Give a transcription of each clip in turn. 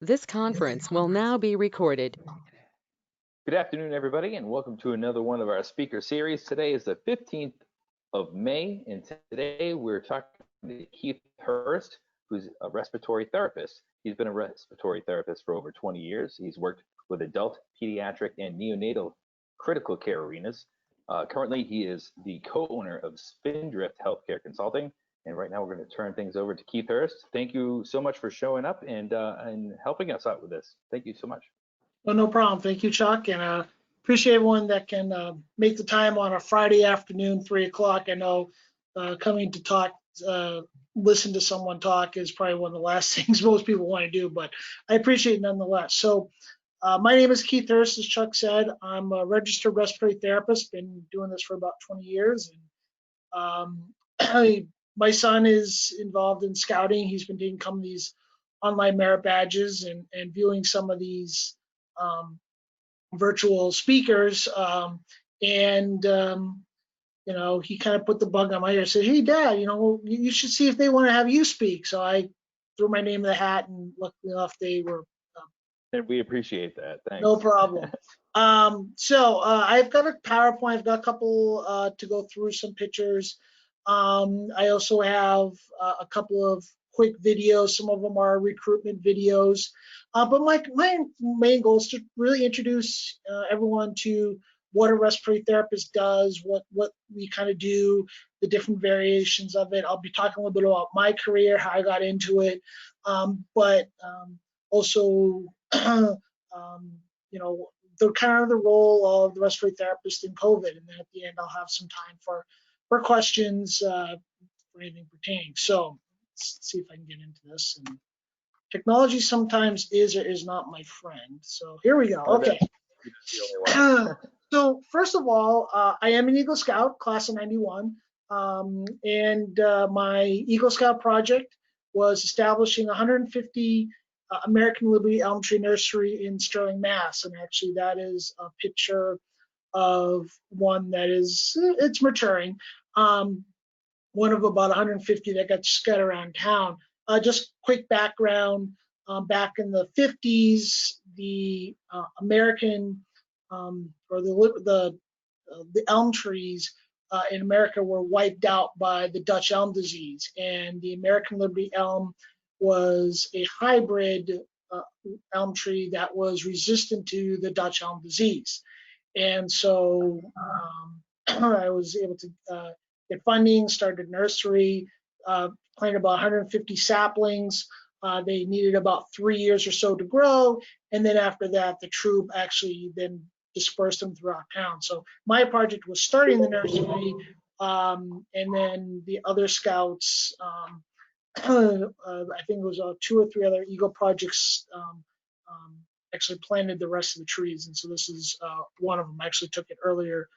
This conference will now be recorded. Good afternoon, everybody, and welcome to another one of our speaker series. Today is the 15th of May, and today we're talking to Keith Hirst, who's a respiratory therapist. He's been a respiratory therapist for over 20 years. He's worked with adult, pediatric, and neonatal critical care arenas. Currently, he is the co-owner of Spindrift Healthcare Consulting, and right now we're going to turn things over to Keith Hirst. Thank you so much for showing up and helping us out with this. Thank you so much. Well, no problem. Thank you, Chuck, and appreciate everyone that can make the time on a Friday afternoon, 3 o'clock. I know coming to talk, listen to someone talk is probably one of the last things most people want to do, but I appreciate it nonetheless. So my name is Keith Hirst, as Chuck said. I'm a registered respiratory therapist, been doing this for about 20 years. And my son is involved in scouting. He's been taking some of these online merit badges and viewing some of these virtual speakers, you know, he kind of put the bug on my ear. Said, "Hey, Dad, you know, you should see if they want to have you speak." So I threw my name in the hat, and luckily enough, they were. And we appreciate that. Thanks. No problem. I've got a PowerPoint. I've got a couple to go through some pictures. I also have a couple of quick videos. Some of them are recruitment videos. But my main goal is to really introduce everyone to what a respiratory therapist does, what we kind of do, the different variations of it. I'll be talking a little bit about my career, how I got into it, but also, you know, the kind of the role of the respiratory therapist in COVID. And then at the end, I'll have some time for questions for anything pertaining. So let's see if I can get into this. And technology sometimes is or is not my friend. So here we go. Okay. So first of all, I am an Eagle Scout, class of 91. My Eagle Scout project was establishing 150 American Liberty Elm Tree Nursery in Sterling, Mass. And actually that is a picture of one that is, it's maturing. One of about 150 that got scattered around town. Just quick background, back in the 50s, the American, or the elm trees in America were wiped out by the Dutch elm disease. And the American Liberty elm was a hybrid elm tree that was resistant to the Dutch elm disease. And so I was able to get funding, started a nursery, planted about 150 saplings. They needed about 3 years or so to grow. And then after that, the troop actually then dispersed them throughout town. So my project was starting the nursery, and then the other scouts, I think it was 2 or 3 other Eagle projects actually planted the rest of the trees. And so this is one of them. I actually took it earlier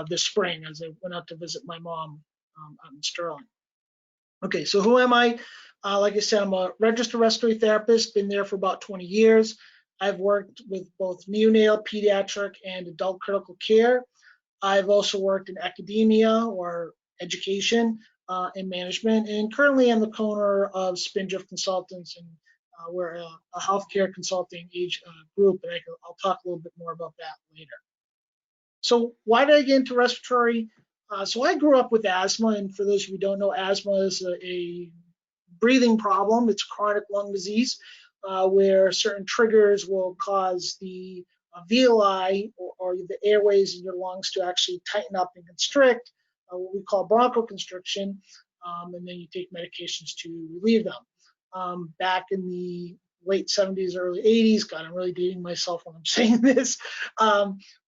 this spring as I went out to visit my mom out in Sterling. Okay, so who am I? Like I said, I'm a registered respiratory therapist, been there for about 20 years. I've worked with both neonatal, pediatric, and adult critical care. I've also worked in academia or education and management, and currently I'm the co-owner of Spindrift Consultants, and we're a healthcare consulting group, and I'll talk a little bit more about that later. So why did I get into respiratory? So I grew up with asthma, and for those of you who don't know, asthma is a breathing problem. It's chronic lung disease where certain triggers will cause the alveoli or the airways in your lungs to actually tighten up and constrict, what we call bronchoconstriction, and then you take medications to relieve them. Back in the late 70s, early 80s, God, I'm really dating myself when I'm saying this,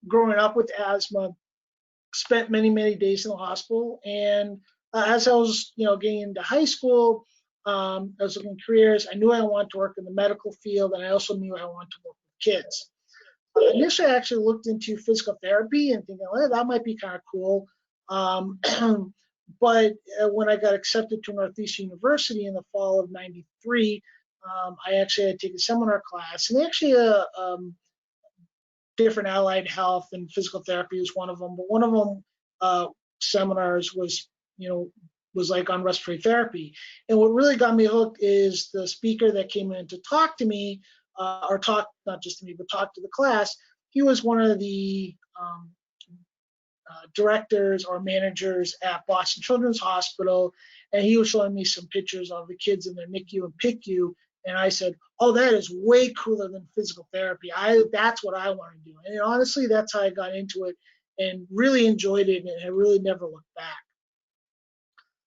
growing up with asthma, spent many, many days in the hospital. And as I was, getting into high school, I was looking at careers. I knew I wanted to work in the medical field, and I also knew I wanted to work with kids. Initially, I actually looked into physical therapy and thinking, well, that might be kind of cool. But when I got accepted to Northeastern University in the fall of '93, I actually had to take a seminar class, and actually different allied health and physical therapy is one of them. But one of them seminars was like on respiratory therapy. And what really got me hooked is the speaker that came in to talk to me or talked, not just to me, but talked to the class. He was one of the directors or managers at Boston Children's Hospital, and he was showing me some pictures of the kids in their NICU and PICU, and I said, oh, that is way cooler than physical therapy. That's what I want to do. And honestly, that's how I got into it and really enjoyed it, and I really never looked back.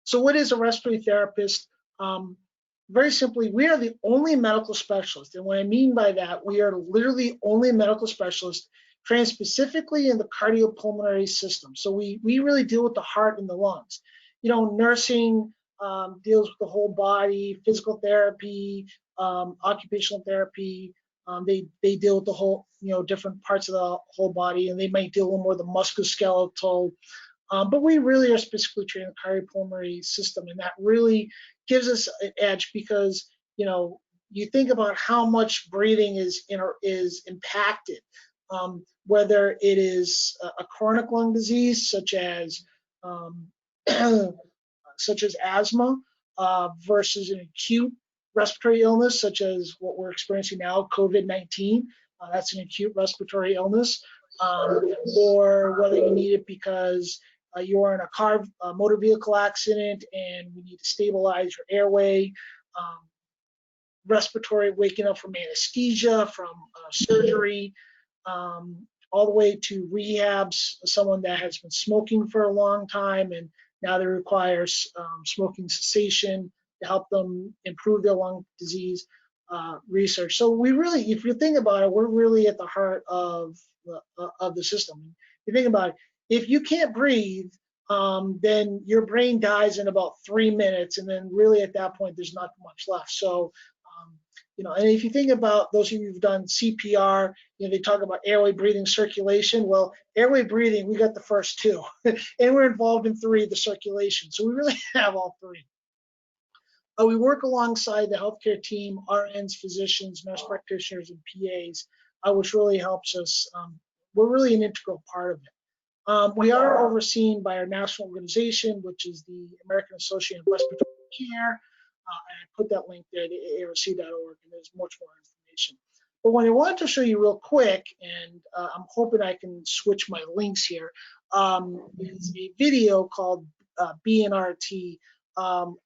So what is a respiratory therapist? Very simply, we are the only medical specialist, and what I mean by that, we are literally only medical specialist trained specifically in the cardiopulmonary system. So we really deal with the heart and the lungs. You know, nursing deals with the whole body, physical therapy, occupational therapy. They deal with the whole, different parts of the whole body, and they might deal with more of the musculoskeletal. But we really are specifically trained in the cardiopulmonary system, and that really gives us an edge because, you think about how much breathing is impacted, whether it is a chronic lung disease such as asthma versus an acute respiratory illness such as what we're experiencing now, COVID-19. That's an acute respiratory illness, or whether you need it because you are in a motor vehicle accident and we need to stabilize your airway, respiratory, waking up from anesthesia, from surgery, all the way to rehabs, someone that has been smoking for a long time and now they require smoking cessation to help them improve their lung disease research. So we really, if you think about it, we're really at the heart of the system. You think about it, if you can't breathe, then your brain dies in about 3 minutes, and then really at that point there's not much left. So and if you think about those of you who've done CPR, they talk about airway, breathing, circulation. Well, airway, breathing, we got the first two, and we're involved in 3, the circulation. So we really have all 3. We work alongside the healthcare team, RNs, physicians, nurse practitioners, and PAs, which really helps us. We're really an integral part of it. We are overseen by our national organization, which is the American Association of Respiratory Care. I put that link there, the ARC.org, and there's much more information. But what I wanted to show you real quick, and I'm hoping I can switch my links here, is a video called BNRT. And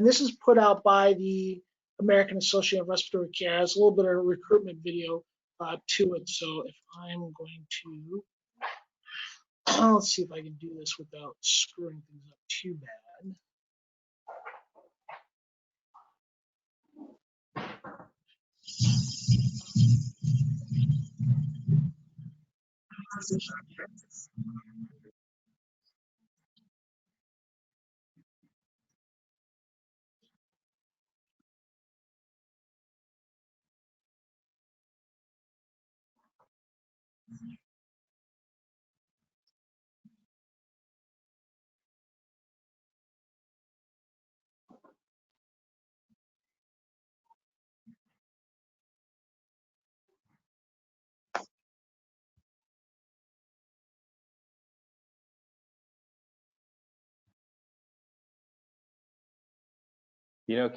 this is put out by the American Association of Respiratory Care. It's a little bit of a recruitment video to it. So if I'm going to, let's see if I can do this without screwing things up too bad.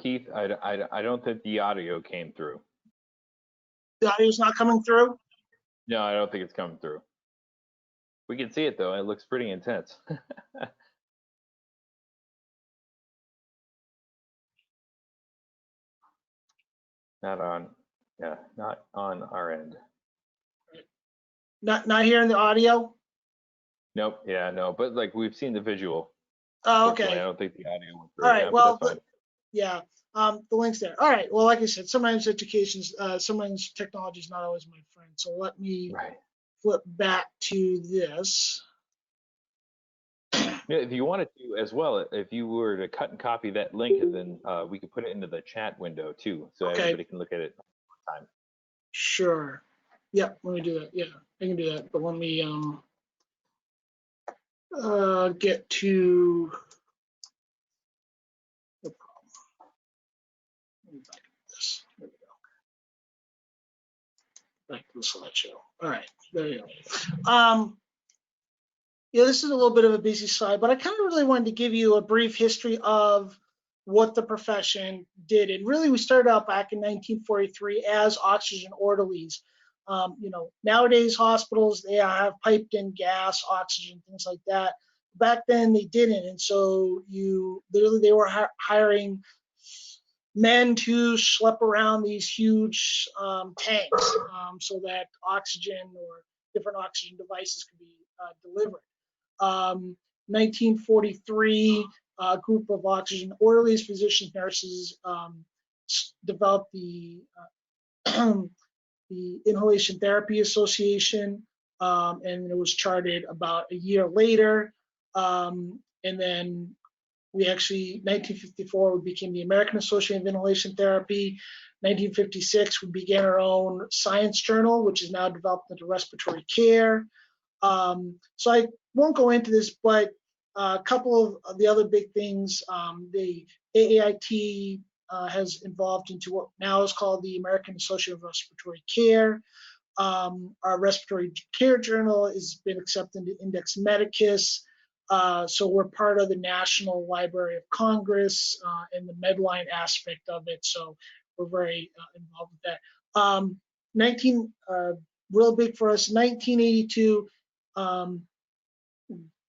Keith, I don't think the audio came through. The audio's not coming through? No, I don't think it's coming through. We can see it though. It looks pretty intense. Not on our end. Not hearing the audio? Nope. Yeah, no. But like we've seen the visual. Oh, okay. I don't think the audio went through. All right. Yeah, well, the link's there. All right. Well, like I said, sometimes sometimes technology is not always my friend. So let me flip back to this. If you wanted to as well, if you were to cut and copy that link, and then we could put it into the chat window too, so everybody can look at it one time. Sure. Yeah, let me do that. Yeah, I can do that. But let me get to the problem. Let me back to this. There we go. Back to the slideshow. All right, there you go. Yeah, this is a little bit of a busy slide, but I kind of really wanted to give you a brief history of what the profession did. And really, we started out back in 1943 as oxygen orderlies. Nowadays hospitals, they have piped in gas, oxygen, things like that. Back then they didn't, and so they were hiring men to schlep around these huge tanks so that oxygen or different oxygen devices could be delivered. 1943, a group of oxygen orderlies, physicians, nurses developed the the Inhalation Therapy Association, and it was charted about a year later. And then 1954, we became the American Association of Inhalation Therapy. 1956, we began our own science journal, which is now developed into respiratory care. So I won't go into this, but a couple of the other big things, the AAIT has evolved into what now is called the American Association of Respiratory Care. Our respiratory care journal has been accepted into Index Medicus. So we're part of the National Library of Congress and the Medline aspect of it. So we're very involved with that. Real big for us, 1982,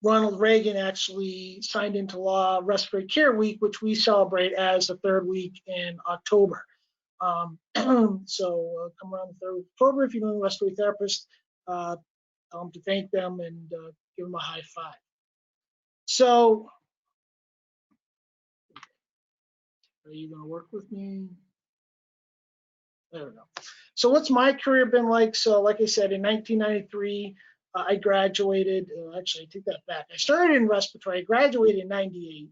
Ronald Reagan actually signed into law Respiratory Care Week, which we celebrate as the third week in October. So come around the 3rd of October if you know a respiratory therapist, tell them to thank them and give them a high five. So, are you going to work with me? I don't know. So what's my career been like? So like I said, in 1993, I graduated. Actually, I take that back. I started in respiratory. I graduated in 98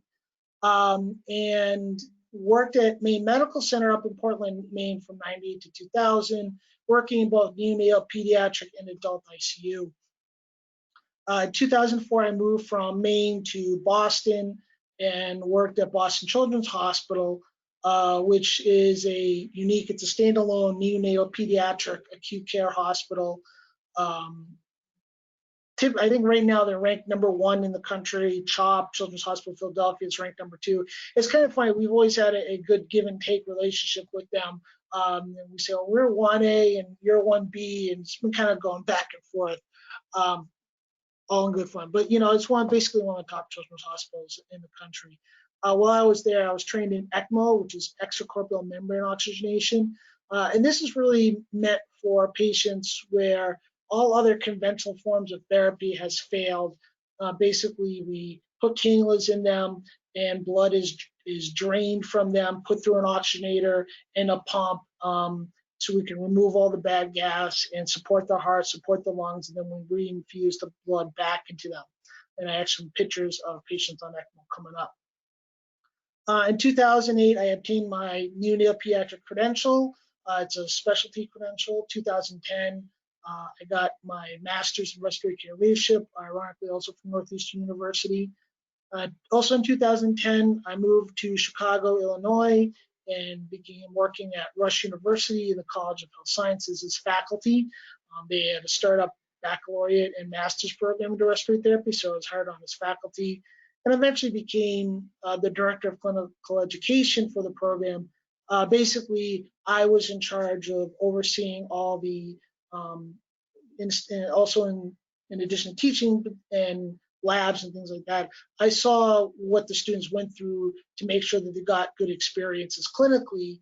and worked at Maine Medical Center up in Portland, Maine from 98 to 2000, working in both neonatal, pediatric, and adult ICU. In 2004, I moved from Maine to Boston and worked at Boston Children's Hospital, which is it's a standalone neonatal pediatric acute care hospital. I think right now they're ranked #1 in the country. CHOP, Children's Hospital of Philadelphia, is ranked #2. It's kind of funny. We've always had a good give and take relationship with them. And we say, well, we're 1A and you're 1B, and it's been kind of going back and forth. All in good fun. But, it's basically one of the top children's hospitals in the country. While I was there, I was trained in ECMO, which is extracorporeal membrane oxygenation. And this is really meant for patients where all other conventional forms of therapy has failed. Basically, we put cannulas in them and blood is drained from them, put through an oxygenator and a pump, so we can remove all the bad gas and support the heart, support the lungs, and then we reinfuse the blood back into them. And I have some pictures of patients on ECMO coming up. In 2008, I obtained my neonatal pediatric credential. It's a specialty credential. 2010, I got my master's in respiratory care leadership, ironically also from Northeastern University. Also in 2010, I moved to Chicago, Illinois, and began working at Rush University in the College of Health Sciences as faculty. They had a startup baccalaureate and master's program into respiratory therapy, so I was hired on as faculty, and eventually became the director of clinical education for the program. Basically, I was in charge of overseeing all the, in addition to teaching and labs and things like that, I saw what the students went through to make sure that they got good experiences clinically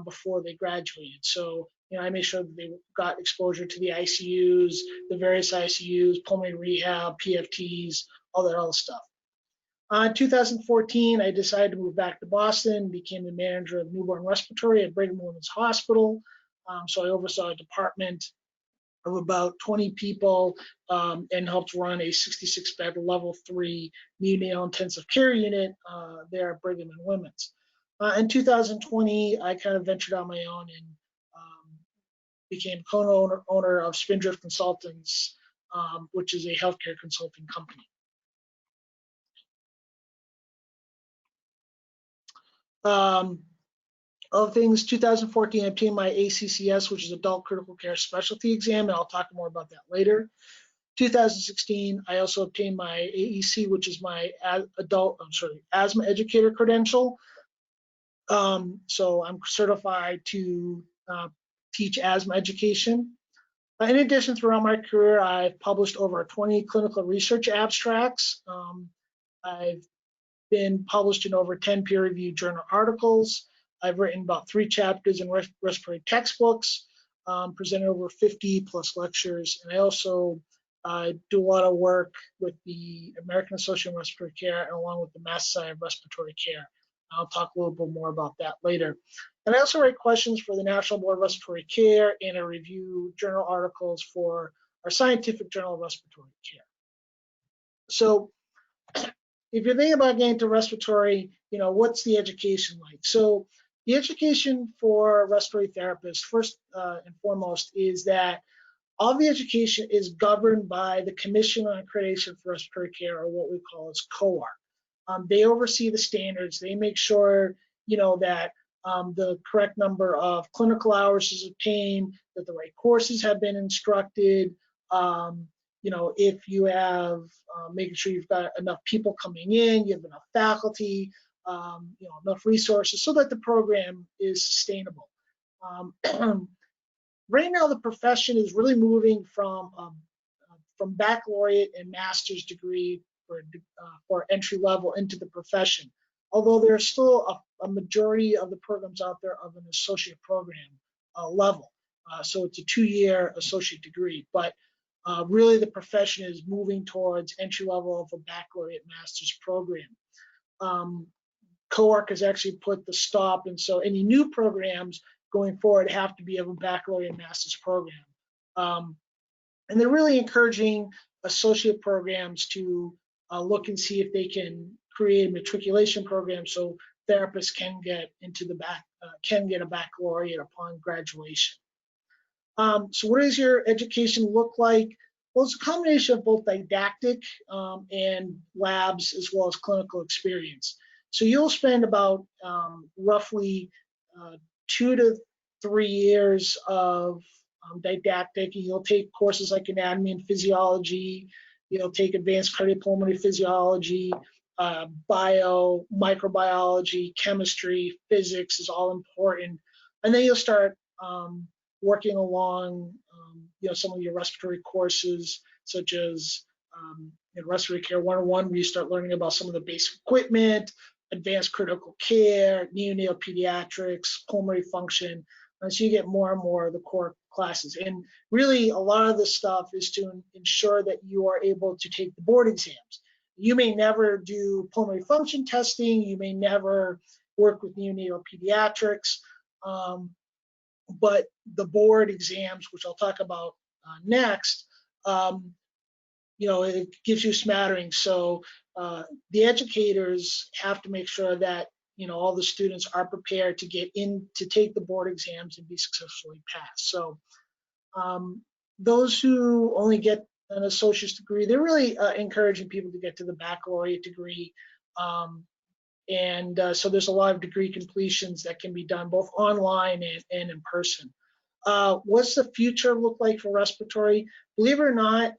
before they graduated. So, I made sure that they got exposure to the ICUs, the various ICUs, pulmonary rehab, PFTs, all that other stuff. In 2014, I decided to move back to Boston, became the manager of newborn respiratory at Brigham and Women's Hospital. So I oversaw a department of about 20 people and helped run a 66-bed level 3 neonatal intensive care unit there at Brigham and Women's. In 2020, I kind of ventured on my own and became co-owner of Spindrift Consultants, which is a healthcare consulting company. Other things, 2014, I obtained my ACCS, which is Adult Critical Care Specialty Exam, and I'll talk more about that later. 2016, I also obtained my AEC, which is my Asthma Educator Credential. So I'm certified to teach asthma education. In addition, throughout my career, I've published over 20 clinical research abstracts. I've been published in over 10 peer-reviewed journal articles. I've written about 3 chapters in respiratory textbooks, presented over 50 plus lectures, and I also do a lot of work with the American Association of Respiratory Care and along with the Mass Society of Respiratory Care. I'll talk a little bit more about that later. And I also write questions for the National Board of Respiratory Care, and I review journal articles for our Scientific Journal of Respiratory Care. So if you're thinking about getting into respiratory, what's the education like? So the education for respiratory therapists, first and foremost, is that all the education is governed by the Commission on Accreditation for Respiratory Care, or what we call as COAR. They oversee the standards. They make sure, that the correct number of clinical hours is obtained, that the right courses have been instructed. If you have making sure you've got enough people coming in, you have enough faculty, enough resources, so that the program is sustainable. Right now, the profession is really moving from baccalaureate and master's degree for entry level into the profession. Although there's still a majority of the programs out there of an associate program level. So it's a 2-year associate degree, but really the profession is moving towards entry level of a baccalaureate master's program. COARC has actually put the stop, and so any new programs going forward have to be of a baccalaureate master's program. And they're really encouraging associate programs to look and see if they can create a matriculation program so therapists can get into can get a baccalaureate upon graduation. So what does your education look like? Well, it's a combination of both didactic and labs as well as clinical experience. So you'll spend about roughly 2 to 3 years of didactic. You'll take courses like anatomy and physiology. You'll take advanced cardiopulmonary physiology, bio, microbiology, chemistry, physics is all important. And then you'll start working along some of your respiratory courses, such as Respiratory Care 101, where you start learning about some of the basic equipment, advanced critical care, neonatal pediatrics, pulmonary function. And so you get more and more of the core classes. And really, a lot of this stuff is to ensure that you are able to take the board exams. You may never do pulmonary function testing. You may never work with neonatal pediatrics. But the board exams, which I'll talk about next, it gives you a smattering. So the educators have to make sure that all the students are prepared to get in to take the board exams and be successfully passed. So those who only get an associate's degree, they're really encouraging people to get to the baccalaureate degree. So there's a lot of degree completions that can be done both online and in person. What's the future look like for respiratory? Believe it or not,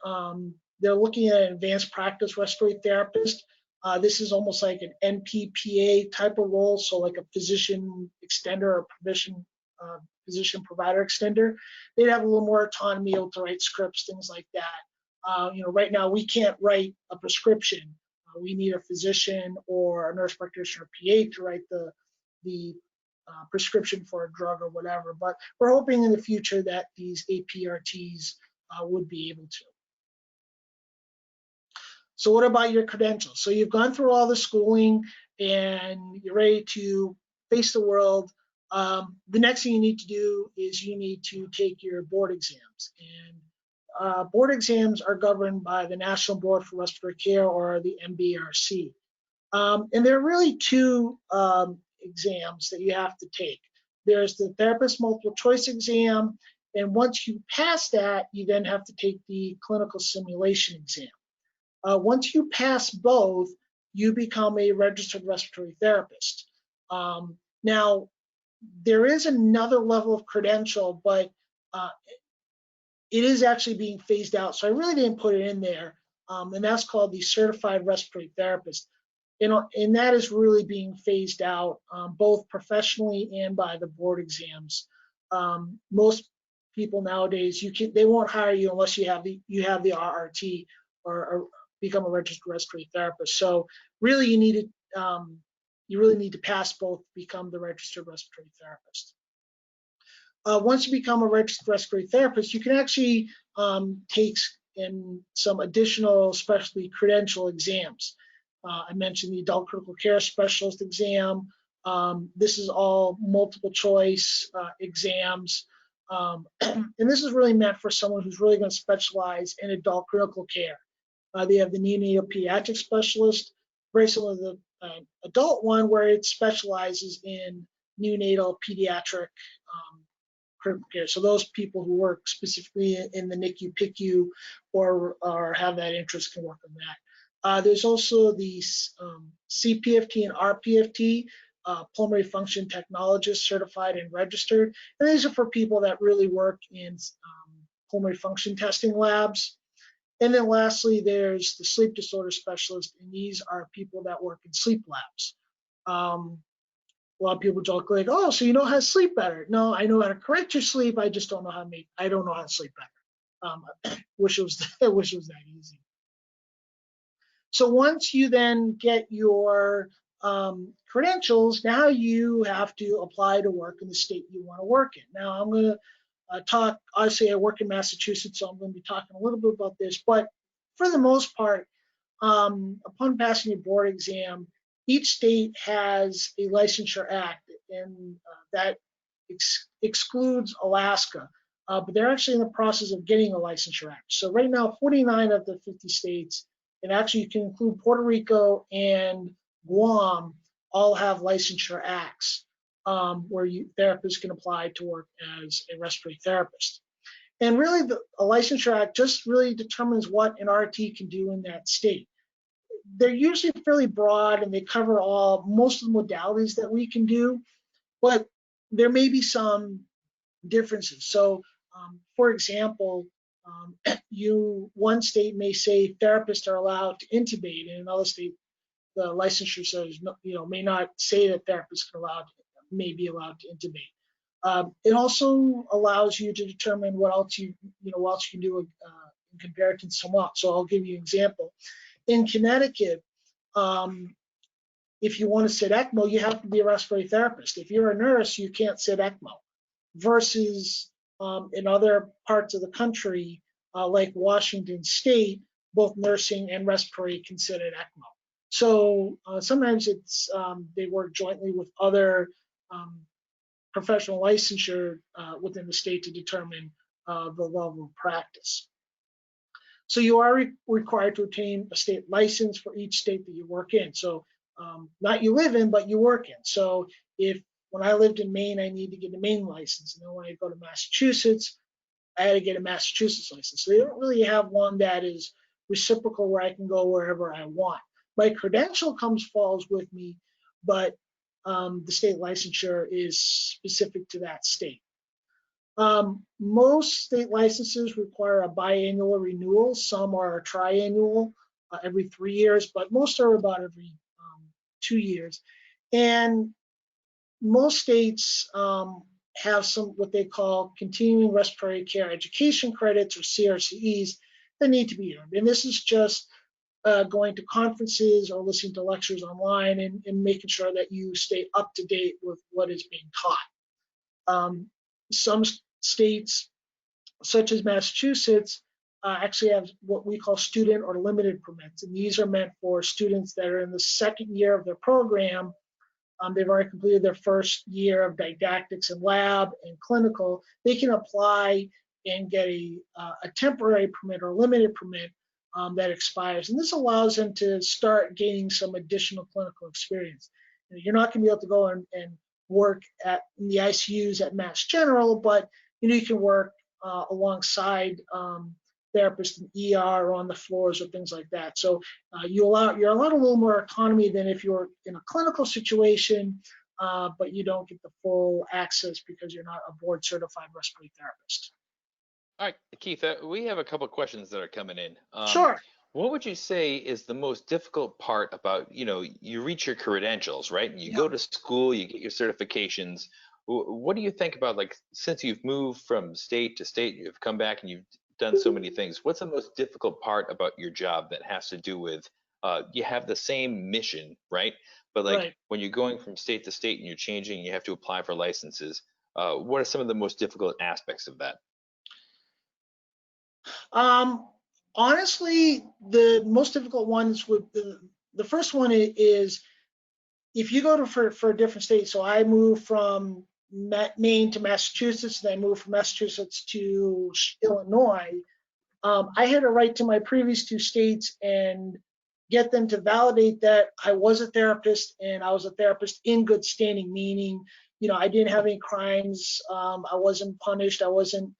they're looking at an advanced practice respiratory therapist. This is almost like an NPPA type of role, so like a physician extender or physician provider extender. They'd have a little more autonomy, able to write scripts, things like that. Right now we can't write a prescription. We need a physician or a nurse practitioner or PA to write the prescription for a drug or whatever. But we're hoping in the future that these APRTs would be able to. So what about your credentials? So you've gone through all the schooling and you're ready to face the world. The next thing you need to do is you need to take your board exams. And board exams are governed by the National Board for Respiratory Care, or the NBRC. And there are really 2 exams that you have to take. There's the therapist multiple choice exam, and once you pass that, you then have to take the clinical simulation exam. Once you pass both, you become a registered respiratory therapist. Now, there is another level of credential, but it is actually being phased out. So I really didn't put it in there, and that's called the certified respiratory therapist. And that is really being phased out, both professionally and by the board exams. Most people nowadays, they won't hire you unless you have the RRT or become a registered respiratory therapist. So really, you really need to pass both to become the registered respiratory therapist. Once you become a registered respiratory therapist, you can actually take in some additional specialty credential exams. I mentioned the adult critical care specialist exam. This is all multiple choice exams. And this is really meant for someone who's really going to specialize in adult critical care. They have the neonatal pediatric specialist, very similar to the adult one, where it specializes in neonatal pediatric critical care. So those people who work specifically in the NICU, PICU, or have that interest can work on that. There's also the CPFT and RPFT, pulmonary function technologist, certified and registered. And these are for people that really work in pulmonary function testing labs. And then lastly, there's the sleep disorder specialist, and these are people that work in sleep labs. A lot of people joke like, "Oh, so you know how to sleep better?" No, I know how to correct your sleep. I just don't know how to I don't know how to sleep better. I wish it was that easy. So once you then get your credentials, now you have to apply to work in the state you want to work in. Now I'm going to talk. Obviously, I work in Massachusetts, so I'm going to be talking a little bit about this. But for the most part, upon passing your board exam, each state has a licensure act, and that excludes Alaska. But they're actually in the process of getting a licensure act. So right now, 49 of the 50 states, and actually you can include Puerto Rico and Guam, all have licensure acts where therapists can apply to work as a respiratory therapist. And really, a licensure act just really determines what an RT can do in that state. They're usually fairly broad, and they cover most of the modalities that we can do, but there may be some differences. So, for example, one state may say therapists are allowed to intubate, and another state, the licensure says, may not say that therapists may be allowed to intubate. It also allows you to determine what else you can do in comparison to someone else. So I'll give you an example. In Connecticut, if you want to sit ECMO, you have to be a respiratory therapist. If you're a nurse, you can't sit ECMO. Versus in other parts of the country, like Washington State, both nursing and respiratory considered ECMO. So sometimes they work jointly with other professional licensure within the state to determine the level of practice. So you are required to obtain a state license for each state that you work in. So not you live in, but you work in. So when I lived in Maine, I need to get a Maine license. And then when I go to Massachusetts, I had to get a Massachusetts license. So they don't really have one that is reciprocal where I can go wherever I want. My credential falls with me, but the state licensure is specific to that state. Most state licenses require a biannual renewal. Some are triannual, every 3 years, but most are about every 2 years. And most states have what they call continuing respiratory care education credits, or CRCEs, that need to be earned. And this is just going to conferences or listening to lectures online and making sure that you stay up to date with what is being taught. Some states, such as Massachusetts, actually have what we call student or limited permits. And these are meant for students that are in the second year of their program. They've already completed their first year of didactics and lab and clinical. They can apply and get a temporary permit or limited permit that expires. And this allows them to start gaining some additional clinical experience. You're not going to be able to go and work in the ICUs at Mass General, but you can work alongside therapists in ER or on the floors or things like that. So you're allowed a little more autonomy than if you're in a clinical situation, but you don't get the full access because you're not a board certified respiratory therapist. All right, Keith, we have a couple of questions that are coming in. Sure. What would you say is the most difficult part about, you reach your credentials, right? And you Yeah. go to school, you get your certifications. What do you think about, like, since you've moved from state to state, you've come back and you've done so many things, what's the most difficult part about your job that has to do with, you have the same mission, right? But like Right. when you're going from state to state and you're changing, you have to apply for licenses. What are some of the most difficult aspects of that? Um, Honestly, the most difficult ones would the first one is if you go to for a different state. So I moved from Maine to Massachusetts, then I moved from Massachusetts to Illinois. I had to write to my previous two states and get them to validate that I was a therapist and I was a therapist in good standing, meaning, I didn't have any crimes. I wasn't punished. I wasn't,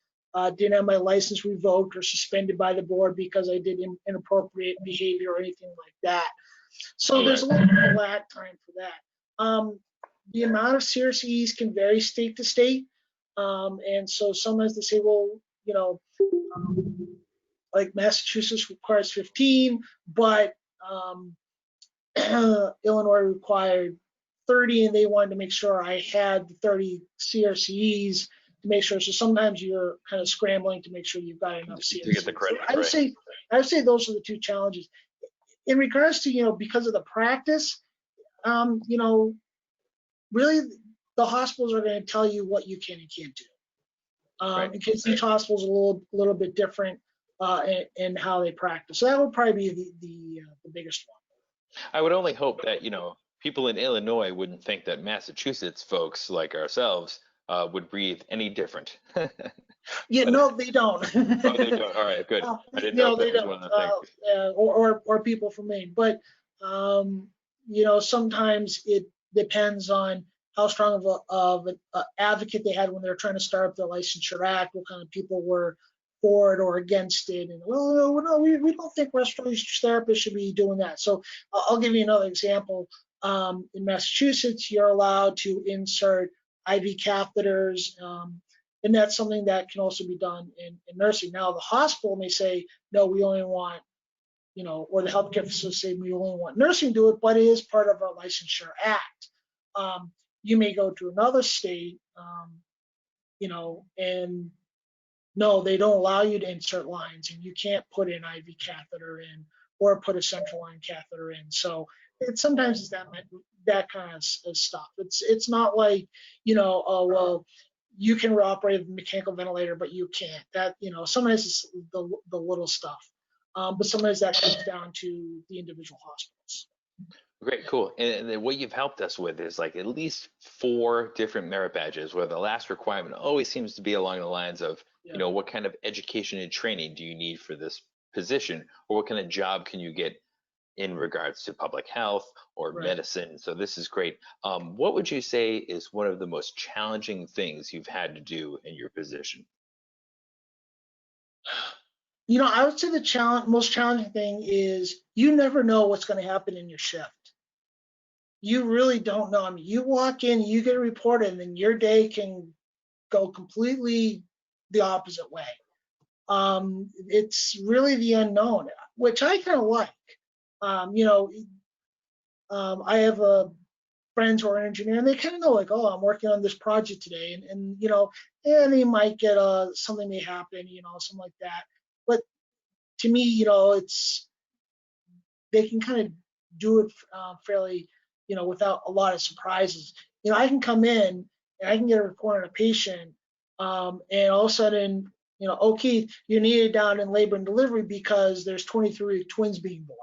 didn't have my license revoked or suspended by the board because I did inappropriate behavior or anything like that. So there's Right. a little bit of lag time for that. The amount of CRCEs can vary state to state. And so sometimes they say, well, um, like Massachusetts requires 15, but um, Illinois required 30, and they wanted to make sure I had the 30 CRCEs to make sure. So sometimes you're kind of scrambling to make sure you've got enough To get the CRCEs. So credit, right? I would say those are the two challenges. In regards to, because of the practice, really the hospitals are going to tell you what you can and can't do. Right. Because each hospital is a little bit different in how they practice. So that would probably be the biggest one. I would only hope that, people in Illinois wouldn't think that Massachusetts folks like ourselves would breathe any different. Yeah, But no, they don't. oh, they don't. All right, good. I didn't know No, if they that was don't. one of the things. Or people from Maine. But sometimes it depends on how strong of an advocate they had when they were trying to start up the Licensure Act, what kind of people were for it or against it. And well, no, we don't think respiratory therapists should be doing that. So I'll give you another example. In Massachusetts, you're allowed to insert IV catheters. And that's something that can also be done in nursing. Now, the hospital may say, no, we only want, or the healthcare facility say we only want nursing to do it, but it is part of our Licensure Act. You may go to another state, and no, they don't allow you to insert lines, and you can't put an IV catheter in or put a central line catheter in. So sometimes it's that kind of stuff. It's not like, oh well, you can operate a mechanical ventilator, but you can't. That, sometimes it's the little stuff, but sometimes that comes down to the individual hospitals. Great, cool. And then what you've helped us with is like at least 4 different merit badges, where the last requirement always seems to be along the lines of, Yeah. what kind of education and training do you need for this position, or what kind of job can you get in regards to public health or Right. medicine. So this is great. What would you say is one of the most challenging things you've had to do in your position? I would say the most challenging thing is you never know what's going to happen in your shift. You really don't know. I mean, you walk in, you get a report, and then your day can go completely the opposite way. It's really the unknown, which I kind of like. I have friends who are engineers, and they kind of know, like, oh, I'm working on this project today, and and they might get something may happen, something like that. But to me, it's they can kind of do it fairly, without a lot of surprises. I can come in and I can get a report on a patient, and all of a sudden, oh, Keith, you're needed down in labor and delivery because there's 23 twins being born.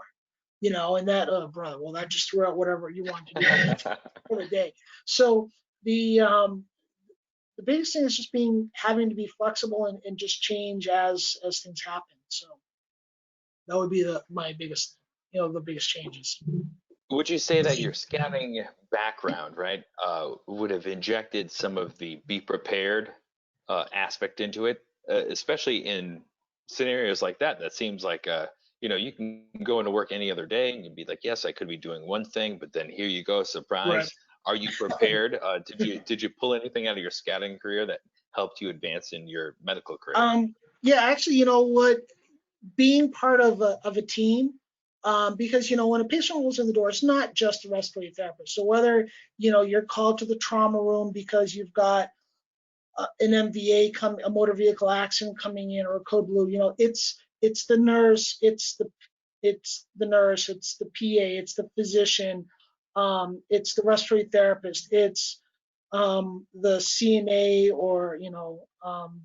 And that, oh, brother, well, that just threw out whatever you want to do for the day. So the biggest thing is just having to be flexible and just change as things happen. So that would be my biggest, the biggest changes. Would you say that your scouting background, right, would have injected some of the be prepared aspect into it, especially in scenarios like that? That seems like, you can go into work any other day and you'd be like, yes, I could be doing one thing, but then here you go, Right. surprise. Are you prepared? Did you pull anything out of your scouting career that helped you advance in your medical career? Yeah, actually, you know what? being part of a team, because, when a patient rolls in the door, it's not just a respiratory therapist. So whether, you're called to the trauma room because you've got an MVA a motor vehicle accident coming in, or a code blue, it's the nurse, it's the nurse, it's the PA, it's the physician, it's the respiratory therapist, it's the CNA, or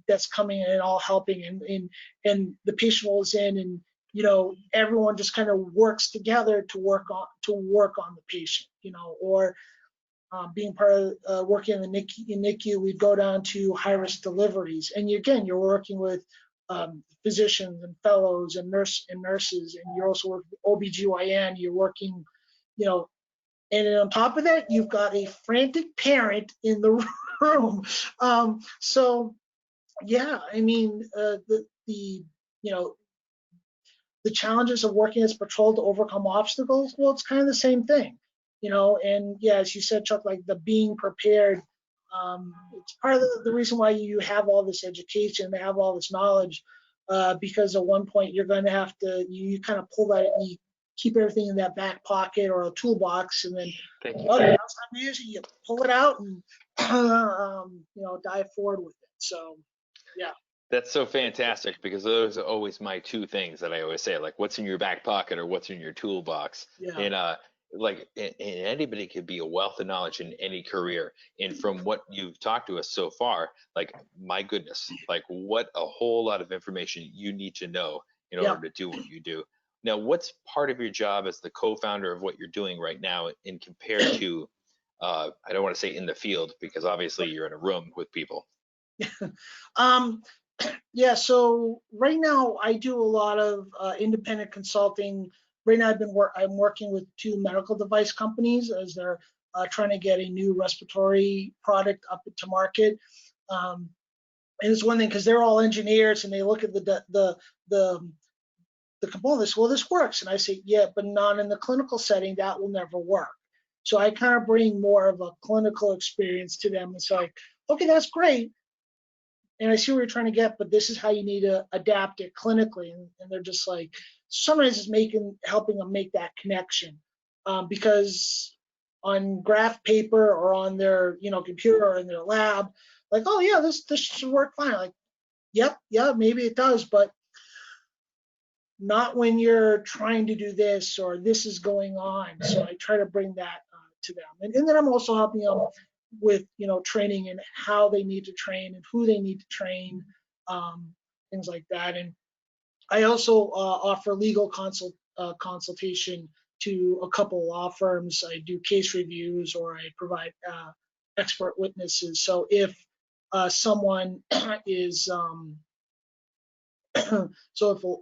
that's coming in and all helping, and the patient rolls in, and everyone just kind of works together to work on the patient, or being part of working in the NICU, we go down to high-risk deliveries, and you're working with physicians and fellows and nurses, and you're also working with OBGYN. You're working, and then on top of that, you've got a frantic parent in the room. So yeah, I mean, the challenges of working as patrol to overcome obstacles, well, it's kind of the same thing, and yeah, as you said, Chuck, like the being prepared, it's part of the reason why you have all this education, have all this knowledge, because at one point you're going to have to, you kind of pull that, you keep everything in that back pocket or a toolbox, and then, Thank you. okay, now it's time to use it, you pull it out and, dive forward with it. So, yeah. That's so fantastic, because those are always my two things that I always say, like what's in your back pocket or what's in your toolbox. Yeah. And and anybody could be a wealth of knowledge in any career. And from what you've talked to us so far, like my goodness, like what a whole lot of information you need to know in order to do what you do. Now, what's part of your job as the co-founder of what you're doing right now in compared to, I don't want to say in the field, because obviously you're in a room with people. Yeah, so right now I do a lot of independent consulting. Right now I'm working with 2 medical device companies as they're trying to get a new respiratory product up to market. And it's one thing, because they're all engineers, and they look at the components. Well, this works, and I say, yeah, but not in the clinical setting. That will never work. So I kind of bring more of a clinical experience to them. It's like, okay, that's great, and I see what you're trying to get, but this is how you need to adapt it clinically. And they're just like, sometimes it's helping them make that connection, because on graph paper or on their computer or in their lab, like, oh yeah, this should work fine. Like, yep, yeah, maybe it does, but not when you're trying to do this, or this is going on. So I try to bring that to them, and then I'm also helping them with training and how they need to train and who they need to train, things like that. And I also offer legal consultation to a couple law firms. I do case reviews, or I provide expert witnesses. So if someone is so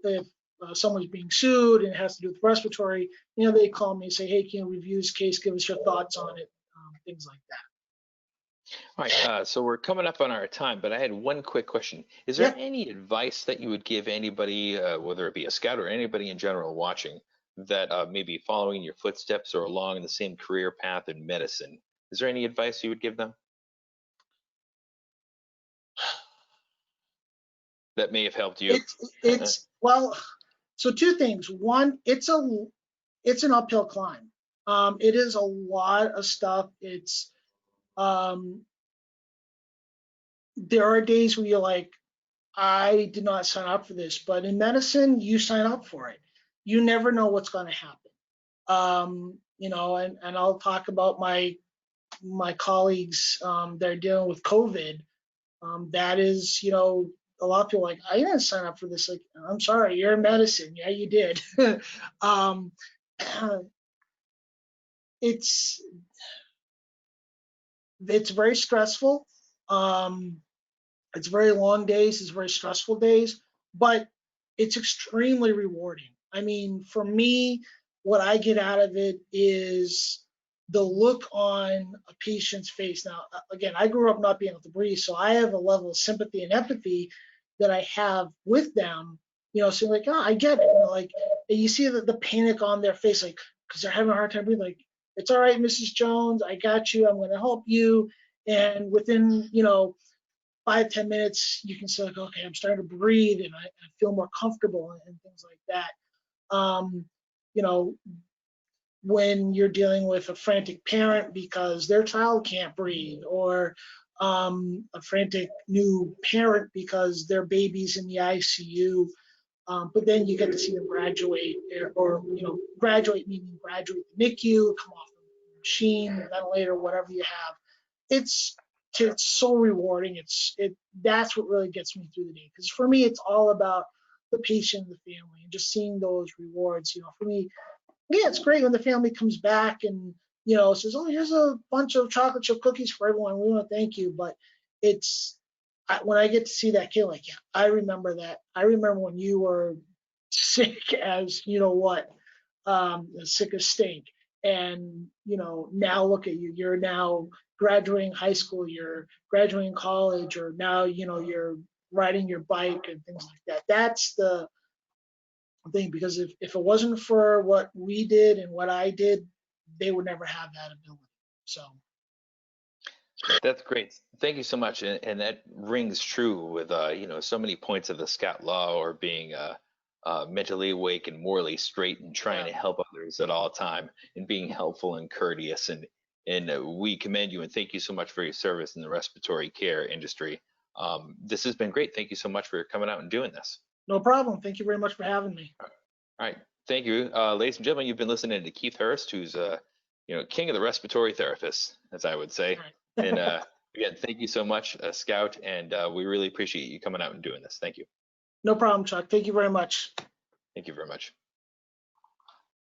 if someone's being sued and it has to do with respiratory, they call me and say, hey, can you review this case, give us your thoughts on it, things like that. All right, so we're coming up on our time, but I had one quick question. Is there any advice that you would give anybody, whether it be a scout or anybody in general watching, that may be following your footsteps or along the same career path in medicine? Is there any advice you would give them that may have helped you? Well, so 2 things. One, it's an uphill climb. It is a lot of stuff. It's there are days where you're like, I did not sign up for this, but in medicine, you sign up for it. You never know what's going to happen. And I'll talk about my colleagues that are dealing with COVID. That is, a lot of people are like, I didn't sign up for this. Like, I'm sorry, you're in medicine. Yeah, you did. It's very stressful. It's very long days. It's very stressful days, but it's extremely rewarding. I mean, for me, what I get out of it is the look on a patient's face. Now, again, I grew up not being able to breathe, so I have a level of sympathy and empathy that I have with them. So like, oh, I get it. Like, and you see the panic on their face, like, because they're having a hard time breathing. Like, it's all right, Mrs. Jones, I got you. I'm going to help you. And within, 5-10 minutes, you can say, like, okay, I'm starting to breathe and I feel more comfortable and things like that. You know, when you're dealing with a frantic parent because their child can't breathe, or a frantic new parent because their baby's in the ICU. But then you get to see them graduate, or graduate meaning graduate the NICU, come off the machine, ventilator, whatever you have. It's so rewarding. That's what really gets me through the day. Because for me, it's all about the patient and the family, and just seeing those rewards. For me, yeah, it's great when the family comes back and says, "Oh, here's a bunch of chocolate chip cookies for everyone. We want to thank you." But when I get to see that kid, like, yeah, I remember that. I remember when you were sick as what, sick as stink, and now look at you. You're now graduating high school. You're graduating college, or now you're riding your bike and things like that. That's the thing, because if it wasn't for what we did and what I did, they would never have that ability. So That's great. Thank you so much. And that rings true with, so many points of the Scott Law, or being mentally awake and morally straight, and trying to help others at all time, and being helpful and courteous. And we commend you and thank you so much for your service in the respiratory care industry. This has been great. Thank you so much for coming out and doing this. no problem. Thank you very much for having me. All right. Thank you. Ladies and gentlemen, you've been listening to Keith Hirst, who's king of the respiratory therapists, as I would say. And again, thank you so much, Scout, and we really appreciate you coming out and doing this. Thank you. No problem, Chuck. Thank you very much. Thank you very much.